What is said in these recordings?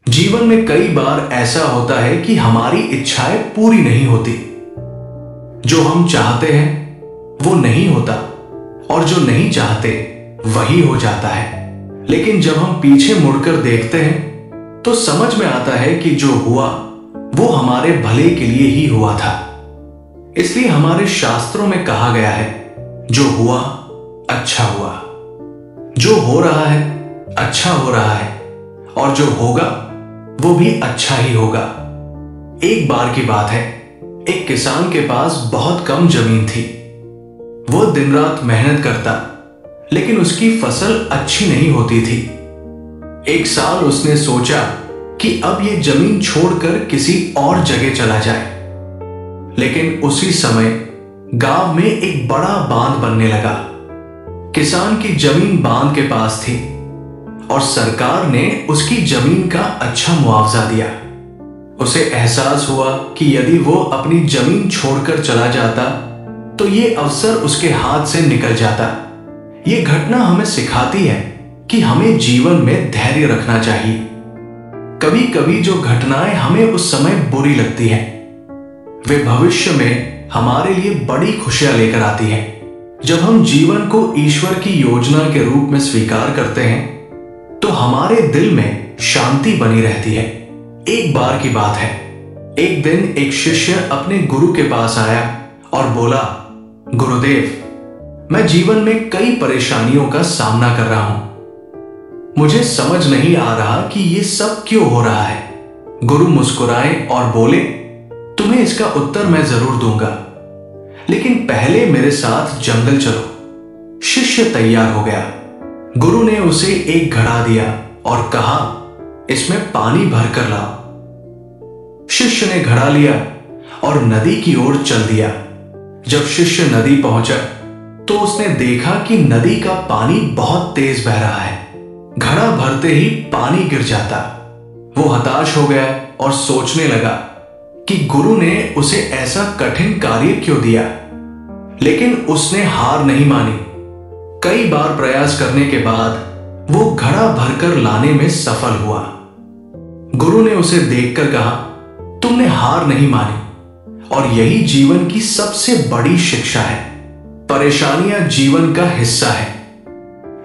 जीवन में कई बार ऐसा होता है कि हमारी इच्छाएं पूरी नहीं होती। जो हम चाहते हैं वो नहीं होता और जो नहीं चाहते वही हो जाता है। लेकिन जब हम पीछे मुड़कर देखते हैं तो समझ में आता है कि जो हुआ वो हमारे भले के लिए ही हुआ था। इसलिए हमारे शास्त्रों में कहा गया है, जो हुआ अच्छा हुआ, जो हो रहा है अच्छा हो रहा है, और जो होगा वो भी अच्छा ही होगा। एक बार की बात है, एक किसान के पास बहुत कम जमीन थी। वो दिन रात मेहनत करता, लेकिन उसकी फसल अच्छी नहीं होती थी। एक साल उसने सोचा कि अब ये जमीन छोड़कर किसी और जगह चला जाए। लेकिन उसी समय गांव में एक बड़ा बांध बनने लगा। किसान की जमीन बांध के पास थी और सरकार ने उसकी जमीन का अच्छा मुआवजा दिया। उसे एहसास हुआ कि यदि वो अपनी जमीन छोड़कर चला जाता तो ये अवसर उसके हाथ से निकल जाता। ये घटना हमें सिखाती है कि हमें जीवन में धैर्य रखना चाहिए। कभी कभी जो घटनाएं हमें उस समय बुरी लगती हैं, वे भविष्य में हमारे लिए बड़ी खुशियां लेकर आती हैं। जब हम जीवन को ईश्वर की योजना के रूप में स्वीकार करते हैं तो हमारे दिल में शांति बनी रहती है। एक बार की बात है, एक दिन एक शिष्य अपने गुरु के पास आया और बोला, गुरुदेव, मैं जीवन में कई परेशानियों का सामना कर रहा हूं। मुझे समझ नहीं आ रहा कि ये सब क्यों हो रहा है। गुरु मुस्कुराए और बोले, तुम्हें इसका उत्तर मैं जरूर दूंगा, लेकिन पहले मेरे साथ जंगल चलो। शिष्य तैयार हो गया। गुरु ने उसे एक घड़ा दिया और कहा, इसमें पानी भरकर लाओ। शिष्य ने घड़ा लिया और नदी की ओर चल दिया। जब शिष्य नदी पहुंचा तो उसने देखा कि नदी का पानी बहुत तेज बह रहा है। घड़ा भरते ही पानी गिर जाता। वो हताश हो गया और सोचने लगा कि गुरु ने उसे ऐसा कठिन कार्य क्यों दिया। लेकिन उसने हार नहीं मानी। कई बार प्रयास करने के बाद वो घड़ा भरकर लाने में सफल हुआ। गुरु ने उसे देखकर कहा, तुमने हार नहीं मानी, और यही जीवन की सबसे बड़ी शिक्षा है। परेशानियां जीवन का हिस्सा है,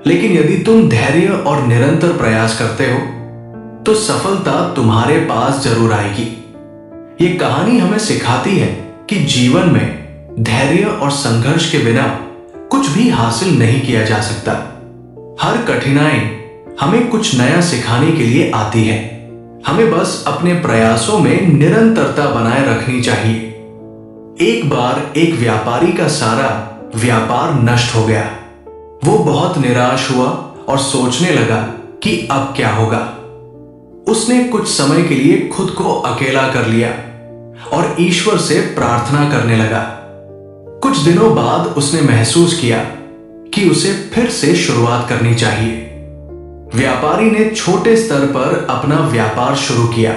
लेकिन यदि तुम धैर्य और निरंतर प्रयास करते हो तो सफलता तुम्हारे पास जरूर आएगी। ये कहानी हमें सिखाती है कि जीवन में धैर्य और संघर्ष के बिना कुछ भी हासिल नहीं किया जा सकता। हर कठिनाई हमें कुछ नया सिखाने के लिए आती है। हमें बस अपने प्रयासों में निरंतरता बनाए रखनी चाहिए। एक बार एक व्यापारी का सारा व्यापार नष्ट हो गया। वो बहुत निराश हुआ और सोचने लगा कि अब क्या होगा। उसने कुछ समय के लिए खुद को अकेला कर लिया और ईश्वर से प्रार्थना करने लगा। कुछ दिनों बाद उसने महसूस किया कि उसे फिर से शुरुआत करनी चाहिए। व्यापारी ने छोटे स्तर पर अपना व्यापार शुरू किया।